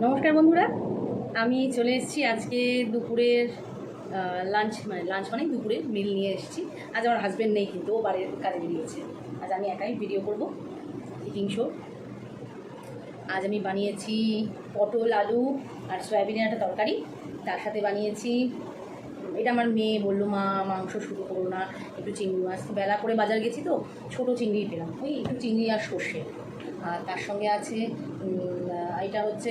নমস্কার বন্ধুরা, আমি চলে এসেছি আজকে দুপুরের লাঞ্চ মানে দুপুরের মিল নিয়ে এসেছি। আজ আমার হাজব্যান্ড নেই, কিন্তু ও বাড়ির কাজে বেরিয়েছে। আজ আমি একাই ভিডিও করব ইটিং শো। আজ আমি বানিয়েছি পটল, আলু আর সয়াবিনের একটা তরকারি। তার সাথে বানিয়েছি, এটা আমার মেয়ে বললো, মা মাংস শুরু করো না, একটু চিংড়ি মাছ। বেলা করে বাজার গেছি তো ছোটো চিংড়ি পেলাম, ওই একটু চিংড়ি আর সর্ষে। আর তার সঙ্গে আছে এটা হচ্ছে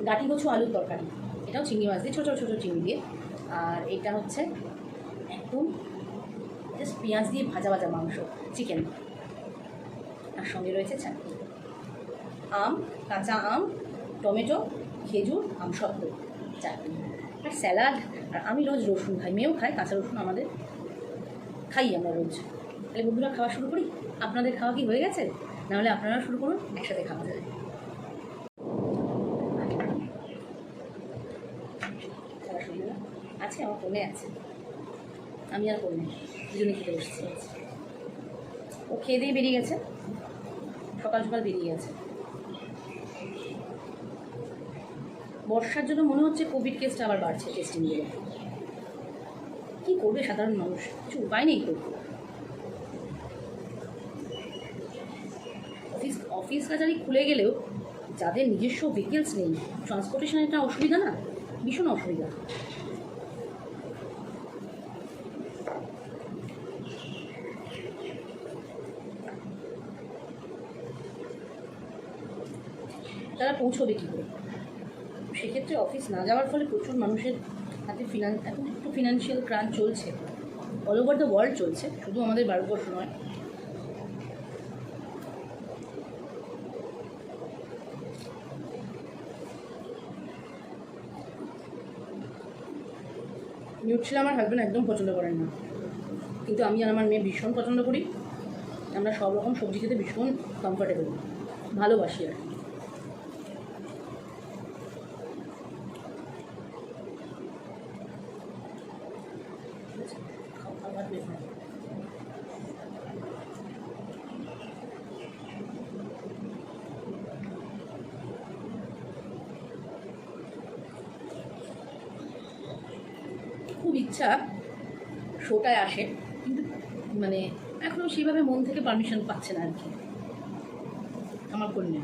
ডাঁটি কচু আলুর তরকারি, এটাও চিংড়ি মাছ দিয়ে, ছোটো ছোটো চিংড়ি দিয়ে। আর এটা হচ্ছে একদম জাস্ট পেঁয়াজ দিয়ে ভাজা ভাজা মাংস, চিকেন। আর সঙ্গে রয়েছে চাটনি, আম, কাঁচা আম, টমেটো, খেজুর, আমসত্ত্ব, চাটনি আর স্যালাড। আর আমি রোজ রসুন খাই, মেয়েও খায় কাঁচা রসুন, আমাদের খাই আমরা রোজ। তাহলে বন্ধুরা খাওয়া শুরু করি। আপনাদের খাওয়া কি হয়ে গেছে? নাহলে আপনারা শুরু করুন, একসাথে খাওয়া যায়। আছে, আমার ফোনে আছে, আমি আর ফোনে দুজনে খেতে বসেছি। ও খেয়ে দিয়ে বেরিয়ে গেছে, সকাল সকাল বেরিয়ে গেছে। বর্ষার জন্য মনে হচ্ছে কোভিড কেসটা আবার বাড়ছে, টেস্টিংগুলো। কী করবে সাধারণ মানুষ, কিছু উপায় নেই তো। অফিস কাছারি খুলে গেলেও যাদের নিজস্ব ভেহিকেলস নেই, ট্রান্সপোর্টেশনের একটা অসুবিধা না, ভীষণ অসুবিধা। তারা পৌঁছবে কী করে? সেক্ষেত্রে অফিস না যাওয়ার ফলে প্রচুর মানুষের হাতে এখন একটু ফিনান্সিয়াল ক্রাঞ্চ চলছে, অল ওভার দ্য ওয়ার্ল্ড চলছে, শুধু আমাদের ভারতবর্ষ নয়। নিউট্রেলা আমার হাজব্যান্ড একদম পছন্দ করেন না, কিন্তু আমি আর আমার মেয়ে ভীষণ পছন্দ করি। আমরা সব রকম সবজি খেতে ভীষণ কমফর্টেবল, ভালোবাসি আর কি। খুব ইচ্ছা শোটায় আসে, কিন্তু মানে এখনও সেইভাবে মন থেকে পারমিশন পাচ্ছে না আর কি আমার কন্যা।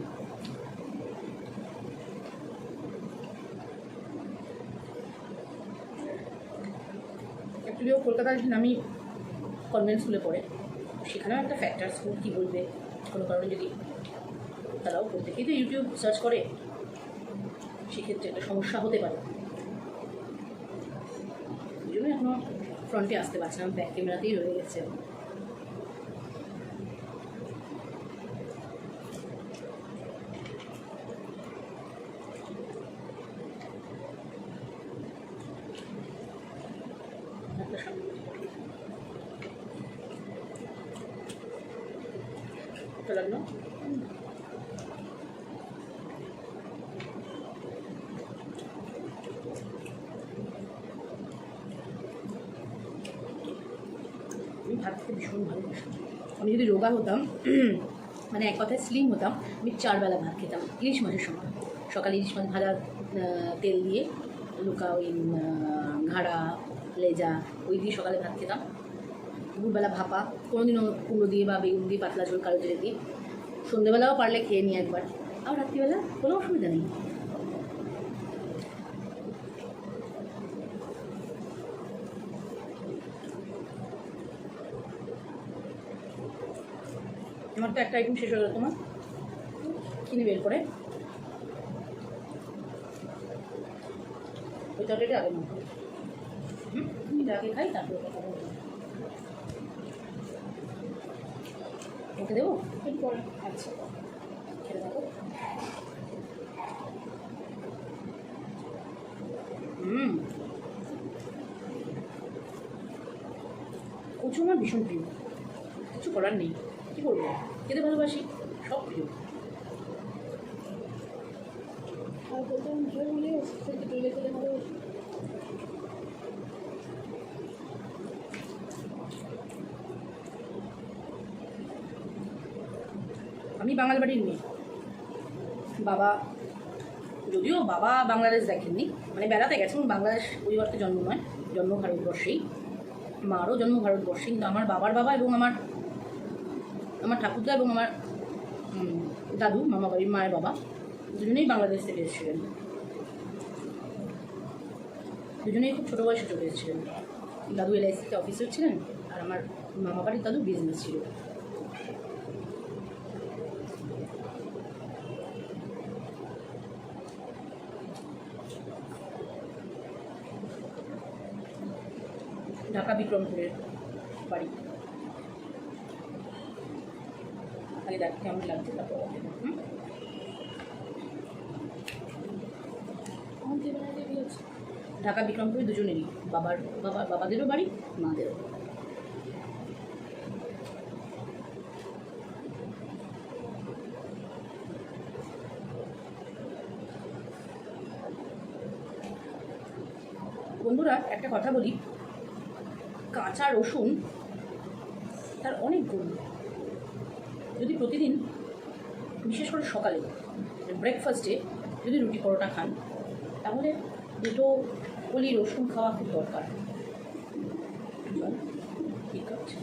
অ্যাকচুয়ালিও কলকাতার নামি কনভেন্ট স্কুলে পড়ে, সেখানেও একটা ফ্যাক্টর স্কুল, কী বলবে কোনো কারণে যদি তারাও প্রত্যেকেই তো ইউটিউব সার্চ করে, সেক্ষেত্রে একটা সমস্যা হতে পারে। এই জন্য এখনও ফ্রন্টে আসতে পারছে না, ব্যাক ক্যামেরাতেই রয়ে গেছে। লাগলো আমি ভাত খেতে ভীষণ ভালোবাসি। আমি যদি রোগা হতাম, মানে এক কথায় স্লিম হতাম, আমি 4 বেলা ভাত খেতাম ইলিশ মাছের সময়। সকালে ইলিশ মাছ ভাজা তেল দিয়ে, লুকা ওই ঘাড়া, লেজা, ওই দিয়ে সকালে ভাত খেতাম। দুপুরবেলা ভাপা, কোনোদিনও কুমড়ো দিয়ে বা বেগুন দিয়ে, পাতলা ঝোল কালো জিরে দিয়ে। সন্ধ্যেবেলাও পারলে খেয়ে নিই একবার, আর রাত্রিবেলা কোনো অসুবিধা নেই। আমার তো একটা আইটেম শেষ হয়ে গেল, তোমার কিনে বের করে ওই তরকারিটা আগে না, এটা আগে খাই, তারপরে কথা বলবো। ওকে দেবো এরপর? আচ্ছা, খেতে থাকো। কচু আমার ভীষণ প্রিয়, কিছু করার নেই, কী করবো, খেতে ভালোবাসি, সব প্রিয়। আর বলতাম আমি বাঙাল বাড়ির মেয়ে, বাবা যদিও বাবা বাংলাদেশ দেখেননি, মানে বেড়াতে গেছেন, বাংলাদেশ ওই অর্থে জন্ম নয়, জন্ম ভারতবর্ষেই, মারও জন্ম ভারতবর্ষেই, কিন্তু আমার বাবার বাবা এবং আমার ঠাকুরদা এবং আমার দাদু মামা বাড়ির মায়ের বাবা দুজনেই বাংলাদেশ থেকে এসেছিলেন, দুজনেই খুব ছোটো বয়সে চলে এসেছিলেন। দাদু LIC-তে অফিসার ছিলেন আর আমার মামা বাড়ির দাদু বিজনেস ছিল। ঢাকা বিক্রমপুরের বাড়ি। আগে দেখ কেমন লাগছে তারপর ঢাকা বিক্রমপুরে দুজনেরই, বাবাদেরও বাড়ি, মাদেরও। বন্ধুরা একটা কথা বলি, কাঁচা রসুন তার অনেক গুণ। যদি প্রতিদিন, বিশেষ করে সকালে ব্রেকফাস্টে যদি রুটি পরোটা খান, তাহলে দুটো কলি রসুন খাওয়া খুব দরকার। ঠিক আছে,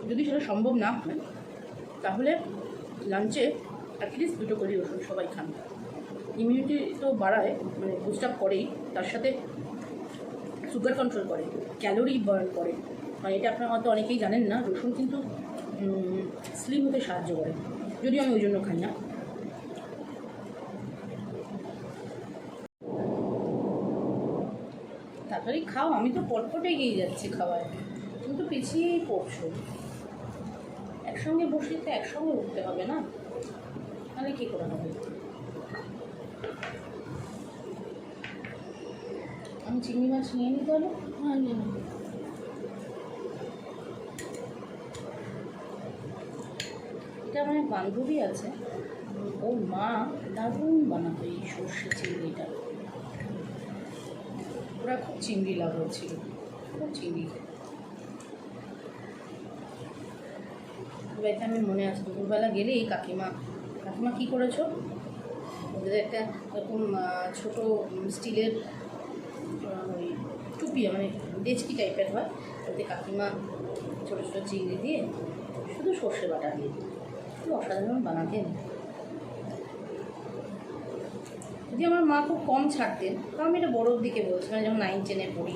যদি সেটা সম্ভব না হয় তাহলে লাঞ্চে অ্যাটলিস্ট দুটো কলি রসুন সবাই খান। ইমিউনিটি তো বাড়ায়, মানে বুস্ট আপ করেই, তার সাথে সুগার কন্ট্রোল করে, ক্যালোরি বার্ন করে। মানে এটা আপনারা হয়তো অনেকেই জানেন না, রসুন কিন্তু স্লিম হতে সাহায্য করে, যদিও আমি ওই জন্য খাই না। তাড়াতাড়ি খাও, আমি তো পটপটে এগিয়ে যাচ্ছি খাওয়ায়, তুমি তো পিছিয়েই পড়ছো। একসঙ্গে বসে তো একসঙ্গে উঠতে হবে না, তাহলে কী করে হবে? আমি চিংড়ি মাছ নিয়ে নিতে হলো। হ্যাঁ, নিয়ে নেব। এটা আমার এক বান্ধবী আছে, ওর মা দারুণ বানাতো এই সর্ষে চিংড়িটা। ওরা খুব চিংড়ি লাভার ছিল, খুব চিংড়ি। বাড়িতে আমি মনে আছে দুপুরবেলা গেলেই কাকিমা কী করেছো, ওদের একটা এরকম ছোটো স্টিলের ওই টুপিয়া, মানে ডেচকি টাইপের হয়, ওতে কাকিমা ছোটো ছোটো চিংড়ি দিয়ে শুধু সর্ষে বাটা দিয়ে খুব অসাধারণ বানাতেন। যদি আমার মা খুব কম ছাড়তেন, কারণ আমি এটা বড়োর দিকে বলছি, মানে যখন 9-10-এ পড়ি,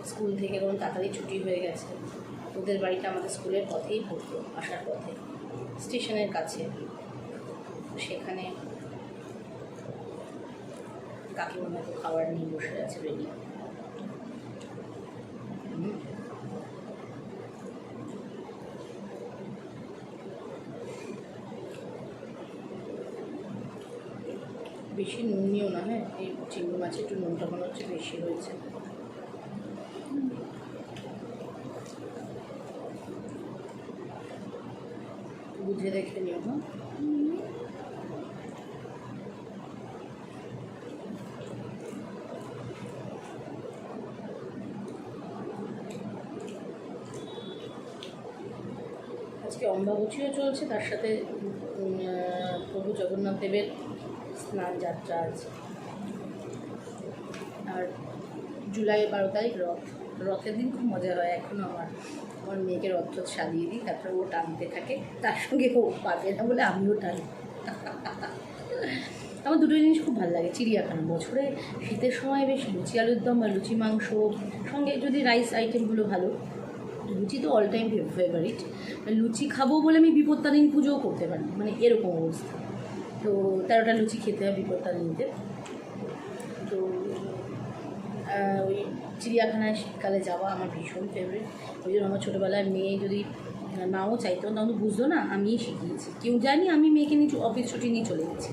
স্কুল থেকে যখন তাড়াতাড়ি ছুটি হয়ে গেছে, ওদের বাড়িটা আমাদের স্কুলের পথেই পড়তো, আসার পথে, স্টেশনের কাছে। সেখানে কাকিমার মতো খাবার নিয়ে বসে আছে রেডি। বেশি নুন নিও না, হ্যাঁ, এই চিংড়ি মাছে একটু নুনটা মনে হচ্ছে বেশি হয়েছে। বুঝে দেখে নিও। হ্যাঁ, আজকে অম্বাবচীও চলছে, তার সাথে প্রভু জগন্নাথ দেবের স্নান যাত্রা আছে। আর জুলাই 12 তারিখ রথের দিন খুব মজা হয়। এখনও আমার মেয়েকে রথ সাজিয়ে দিই, তারপরে ও টানতে থাকে, তার সঙ্গে ও পাবে না বলে আমিও টানি। আমার দুটো জিনিস খুব ভালো লাগে, চিড়িয়াখানা। বছরে শীতের সময় বেশ লুচি আলুর দম বা লুচি মাংস, সঙ্গে যদি রাইস আইটেমগুলো ভালো। লুচি তো অল টাইম ফেভারিট, লুচি খাবো বলে আমি বিপত্তারিণী পুজোও করতে পারি, মানে এরকম অবস্থা। তো 13টা লুচি খেতে হয় বিপত্তারিণীতে। তো ওই চিড়িয়াখানায় শীতকালে যাওয়া আমার ভীষণ ফেভারিট। ওই জন্য আমার ছোটোবেলায় মেয়ে যদি নাও চাইতো, তখন বুঝতো না, আমিই শিখিয়েছি। কেউ জানি আমি মেয়েকে নিয়ে অফিস ছুটি নিয়ে চলে গেছি,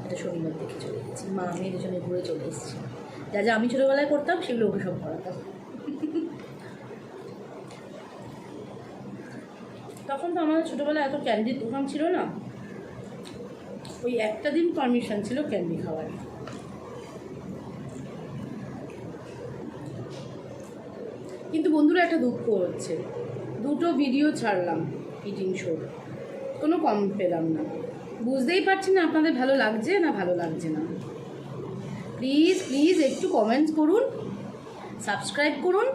এটা শনিবার দেখে চলে গেছি, মা মেয়ে দুজনে ঘুরে চলে এসেছি। যা যা আমি ছোটোবেলায় করতাম সেগুলো ওকে সব করাতাম। তখন তো আমাদের ছোটোবেলায় এত ক্যান্ডির দোকান ছিল না, ওই একটা দিন পারমিশন ছিল ক্যান্ডি খাওয়ার। কিন্তু বন্ধুরা একটা দুঃখ 2টো ভিডিও ছাড়লাম ইটিং শোর, কোনো কম পেলাম না। বুঝতেই পারছি না আপনাদের ভালো লাগছে না ভালো লাগছে না। প্লিজ প্লিজ একটু কমেন্টস করুন, সাবস্ক্রাইব করুন,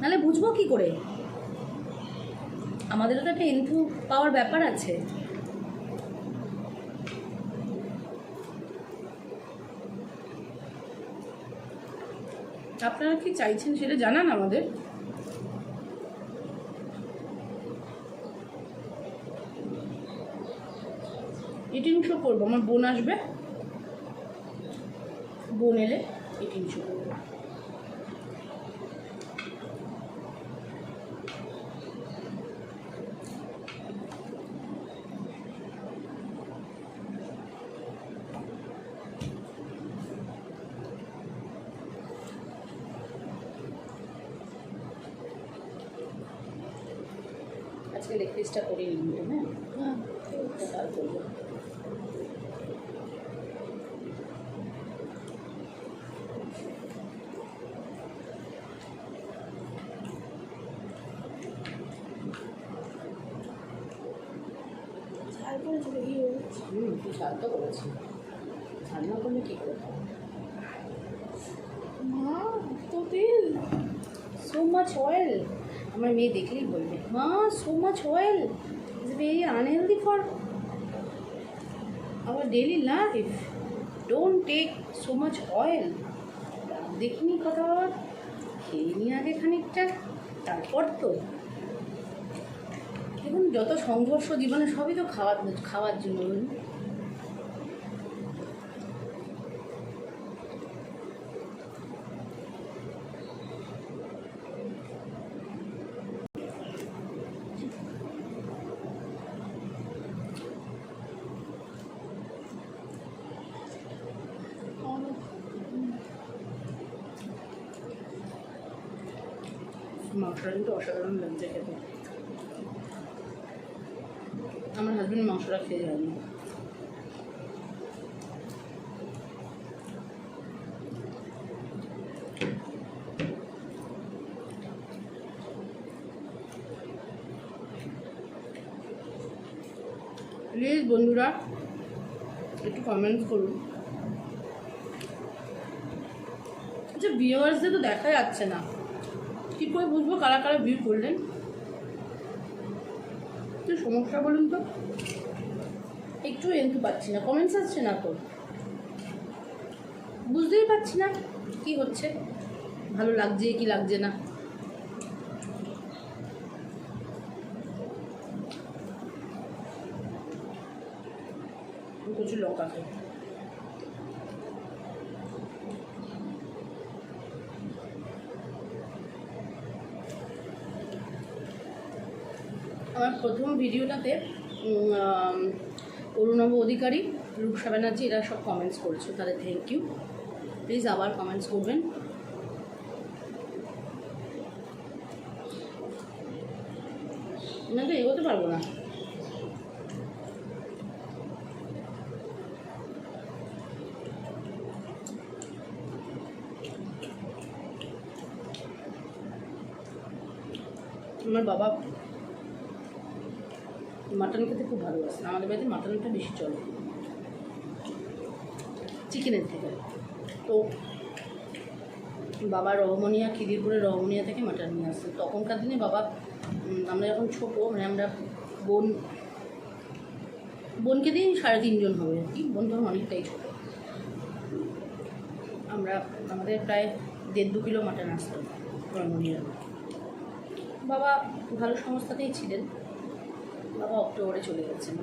নাহলে বুঝবো কী করে? আমাদেরও তো একটা ইনফু পাওয়ার ব্যাপার আছে। আপনারা কি চাইছেন সেটা জানান আমাদের। ইটিং শো করবো, আমার বোন আসবে, বোন এলে ইটিং শো করবো। আজকে লেগ পিসটা করে নিই, হ্যাঁ কাল করবো। তুই ঝাল তো করেছি, ঝাল না করলে কী করে খাবো? মা তো তেল, সো মাচ অয়েল। আমার মেয়ে দেখলেই বলবে, মা so much oil is very unhealthy for our daily life, don't take so much oil. দেখিনি কথা, খেয়ে নিই আগে খানিকটা, তারপর তো। দেখুন যত সংঘর্ষ জীবনে সবই তো খাওয়ার জন্য। বলুন মাংসটা কিন্তু অসাধারণ লাগছে খেতে। আমার হাজব্যান্ড মাংসটা খেয়ে যায়নি। প্লিজ বন্ধুরা একটু কমেন্ট করুন। আচ্ছা ভিউয়ার্সদের তো দেখা যাচ্ছে না, কী করে বুঝবো কারা কারা ভিউ করলেন? তো সমস্যা বলুন তো, একটু এন্টু পাচ্ছি না, কমেন্টস আসছে না তো, বুঝতেই পারছি না কি হচ্ছে, ভালো লাগছে কি লাগছে না। প্রচুর লঙ্কা খাই। আমার প্রথম ভিডিওটাতে অরুণব অধিকারী, রূপসা ব্যানার্জি এরা সব কমেন্টস করছো, তাদের থ্যাংক ইউ। প্লিজ আবার কমেন্টস করবেন। না তো এগোতে পারবো না। আমার বাবা মাটন খেতে খুব ভালোবাসেন, আমাদের বাড়িতে মাটনটা বেশি চলে চিকেনের থেকে। তো বাবা রহমনিয়া, খিদিরপুরের রহমনিয়া থেকে মাটন নিয়ে আসছে। তখনকার দিনে বাবা, আমরা যখন ছোটো, মানে আমরা বোনকে দিয়ে 3.5 জন হবে আর কি, বোন তখন অনেকটাই ছোটো। আমাদের প্রায় 1.5-2 কিলো মাটন আসতো রহমনিয়া। বাবা ভালো সংস্থাতেই ছিলেন, বাবা অক্টোবরে চলে গেছেন,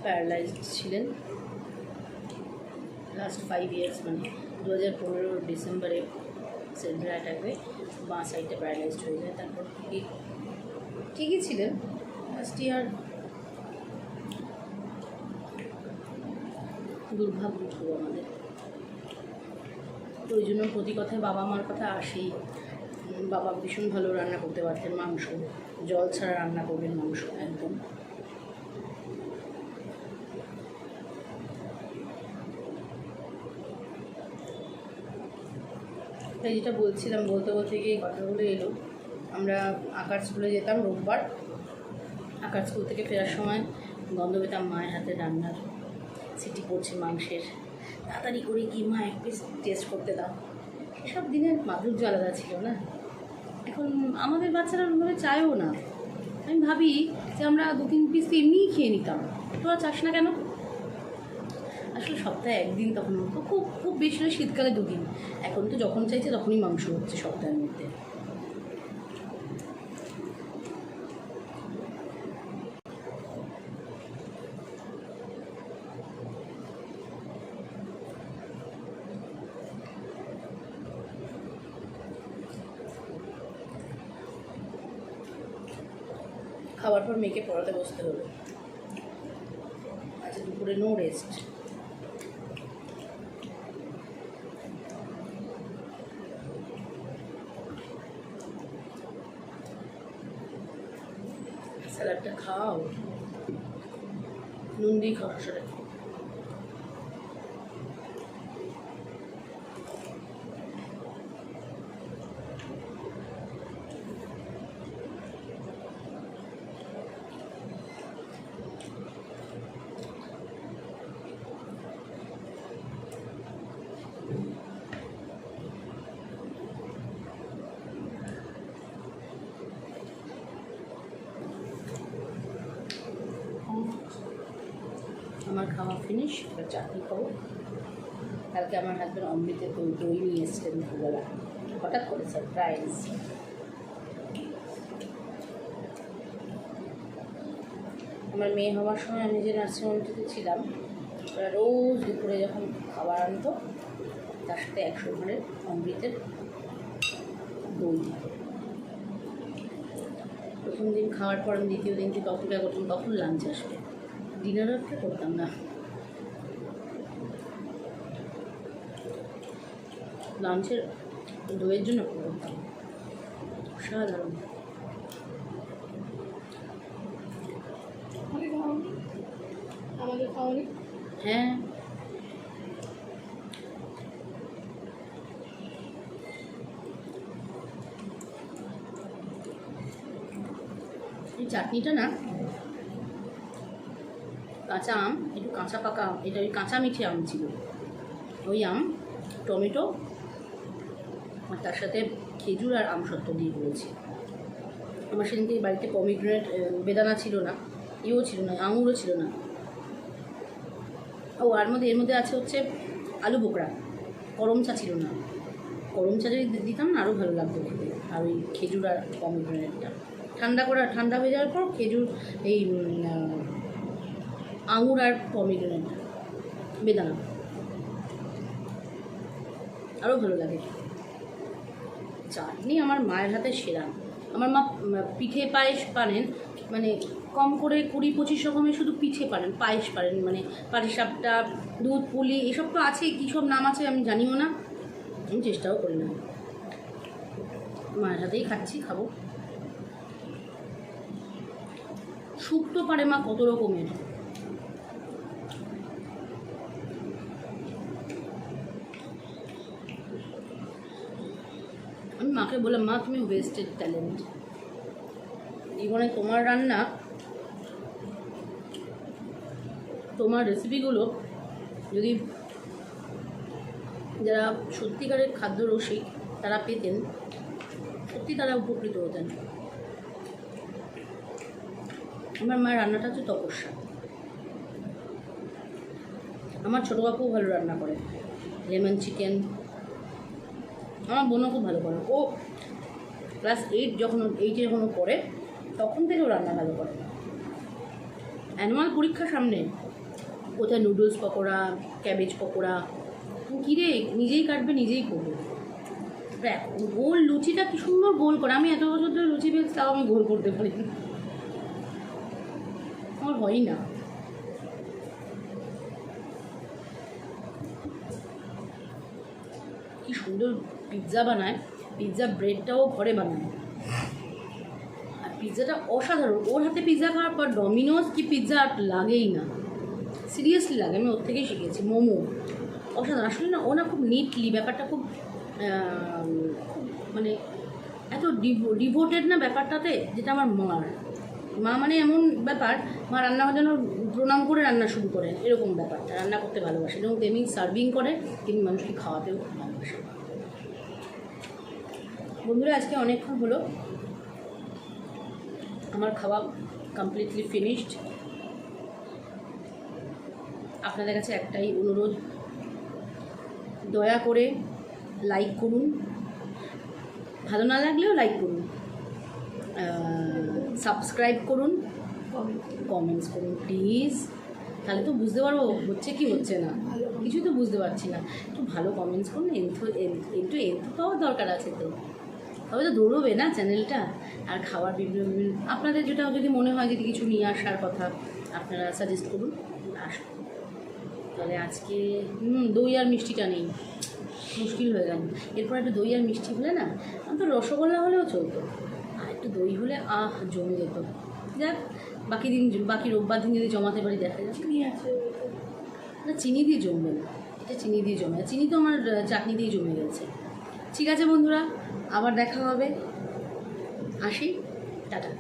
প্যারালাইজড ছিলেন লাস্ট 5 ইয়ার্স, মানে 2015 ডিসেম্বরে সেন্ট্রাল অ্যাটাকে বাঁ সাইডে প্যারালাইজড হয়ে যায়। তারপর ঠিকই ছিলেন, লাস্ট ইয়ার দুর্ভাগ্য খুব আমাদের। তো ওই জন্য প্রতি কথায় বাবা মার কথা আসেই। বাবা ভীষণ ভালো রান্না করতে পারতেন, মাংস জল ছাড়া রান্না করবেন, মাংস একদম। তাই যেটা বলছিলাম, বলতে বলতে গিয়ে এই কথাগুলো এলো আমরা আঁকার স্কুলে যেতাম রোববার। আঁকার স্কুল থেকে ফেরার সময় গন্ধ পেতাম মায়ের হাতে রান্নার, সিটি পড়ছে মাংসের, তাড়াতাড়ি করে কি মা এক পিস টেস্ট করতে দাও। এসব দিনের মাধুর্য আলাদা ছিল না। এখন আমাদের বাচ্চারা ওইভাবে চায়ও না। আমি ভাবি যে আমরা 2-3 পিস তো এমনিই খেয়ে নিতাম, তোরা চাস না কেন? আসলে সপ্তাহে একদিন, তখন খুব খুব বেশি হলে শীতকালে 2 দিন। এখন তো যখন চাইছে তখনই মাংস হচ্ছে সপ্তাহের মধ্যে। খাওয়ার পর মেয়েকে পড়াতে বসতে হলো। আজ দুপুরে নো রেস্ট। স্যালাডটা খাও, নুন দিয়ে খাওয়ার সাথে। আমার খাওয়া ফিনিশ, এবার চাটনি খাবো। কালকে আমার হাজব্যান্ড অমৃতের দই নিয়ে এসেছিলেন দুপুরবেলা, হঠাৎ করে সারপ্রাইজ। আমার মেয়ে হওয়ার সময় আমি যে নার্সিংহোমটিতে ছিলাম, ওরা রোজ দুপুরে যখন খাবার আনতো তার সাথে 100 গ্রামের অমৃতের দই। প্রথম দিন খাওয়ার পর আমি দ্বিতীয় দিন থেকে অপেক্ষা করতাম কখন লাঞ্চ আসবে, ডিনারও একটা করতাম না। লাঞ্চের দইয়ের জন্য করতাম, সাধারণ। আমাদের খাওয়ানি, হ্যাঁ এই চাটনিটা না, কাঁচা আম, একটু কাঁচা পাকা আম, এটা ওই কাঁচা মিঠে আম ছিল, ওই আম, টমেটো আর তার সাথে খেজুর আর আমসত্ত্ব দিয়ে করেছি। আমার সেদিনকে বাড়িতে পমিগ্রেনেট, বেদানা ছিল না, ইও ছিল না, আঙুরও ছিল না। ও আর এর মধ্যে আছে হচ্ছে আলু বোকরা, করম চা ছিল না। করম চা যদি দিতাম না আরও ভালো লাগতো খেতে। আর ওই খেজুর আর পমিগ্রেনেটটা ঠান্ডা হয়ে যাওয়ার পর খেজুর, এই আঙুর আর পমিগ্রেনেট, বেদানা আরও ভালো লাগে। চাটনি আমার মায়ের হাতে সেরা। আমার মা পিঠে পায়েস পারেন, মানে কম করে 20-25 রকমের শুধু পিঠে পারেন, পায়েস পারেন, মানে পাটিসাপটা, দুধ পুলি, এসব তো আছে, কী সব নাম আছে আমি জানিও না, আমি চেষ্টাও করি না। মায়ের হাতেই খাবো। স্যুপ তো পারে মা কত রকমের। আমি মাকে বললাম, মা তুমি ওয়েস্টেড ট্যালেন্ট, জীবনে তোমার রান্না, তোমার রেসিপিগুলো যদি যারা সত্যিকারের খাদ্য রসিক তারা পেতেন, সত্যি তারা উপকৃত হতেন। আমার মায়ের রান্নাটা হচ্ছে তপস্যা। আমার ছোটো কাকুও ভালো রান্না করে, লেমন চিকেন। আমার বোনও খুব ভালো করে, ও ক্লাস 8 যখন পড়ে তখন থেকেও রান্না ভালো করে। অ্যানুয়াল পরীক্ষা সামনে, কোথায় নুডলস পকোড়া, ক্যাবেজ পকোড়া, কী রে নিজেই কাটবে নিজেই করবে। গোল লুচিটা কি সুন্দর গোল করে, আমি এত বছর ধরে লুচি বেলছি তাও আমি গোল করতে পারি না, আমার হয়ই না। কি সুন্দর পিৎজা বানায়, পিৎজা ব্রেডটাও ঘরে বানায়, আর পিৎজাটা অসাধারণ। ওর হাতে পিৎজা খাওয়ার পর ডমিনোজ কি পিৎজা আর লাগেই না, সিরিয়াসলি লাগে। আমি ওর থেকেই শিখেছি। মোমো অসাধারণ। আসলে না ও না খুব নিটলি ব্যাপারটা, খুব মানে এত ডিভোটেড না ব্যাপারটাতে, যেটা আমার মার। মা মানে এমন ব্যাপার, মা রান্না যেন প্রণাম করে রান্না শুরু করে, এরকম ব্যাপারটা। রান্না করতে ভালোবাসে এবং তেমনি সার্ভিং করে, তেমনি মানুষকে খাওয়াতেও খুব ভালোবাসে। বন্ধুরা, আজকে অনেকক্ষণ হলো আমার খাওয়া কমপ্লিটলি ফিনিশড। আপনাদের কাছে একটাই অনুরোধ, দয়া করে লাইক করুন, ভালো না লাগলেও লাইক করুন, সাবস্ক্রাইব করুন, কমেন্টস করুন প্লিজ। তাহলে তো বুঝতে পারবো হচ্ছে কি হচ্ছে না, কিছুই তো বুঝতে পারছি না। একটু ভালো কমেন্টস করুন, একটু পাওয়ার দরকার আছে তো, তবে তো দৌড়বে না চ্যানেলটা। আর খাওয়ার বিভিন্ন আপনাদের যেটা যদি মনে হয় যদি কিছু নিয়ে আসার কথা, আপনারা সাজেস্ট করুন, আসুন। তাহলে আজকে দই আর মিষ্টিটা নেই, মুশকিল হয়ে গেল। এরপর একটু দই আর মিষ্টি হলে না, আমি তো রসগোল্লা হলেও চলতো, আর একটু দই হলে জমে যেত। যাক, বাকি রোববার দিন যদি জমাতে পারি দেখা যাচ্ছে। চিনি আছে না, চিনি দিয়ে জমবে না, এটা চিনি দিয়ে জমে, চিনি তো আমার চাটনি দিয়ে জমে গেছে। ঠিক আছে বন্ধুরা, আবার দেখা হবে, আসি, টাটা।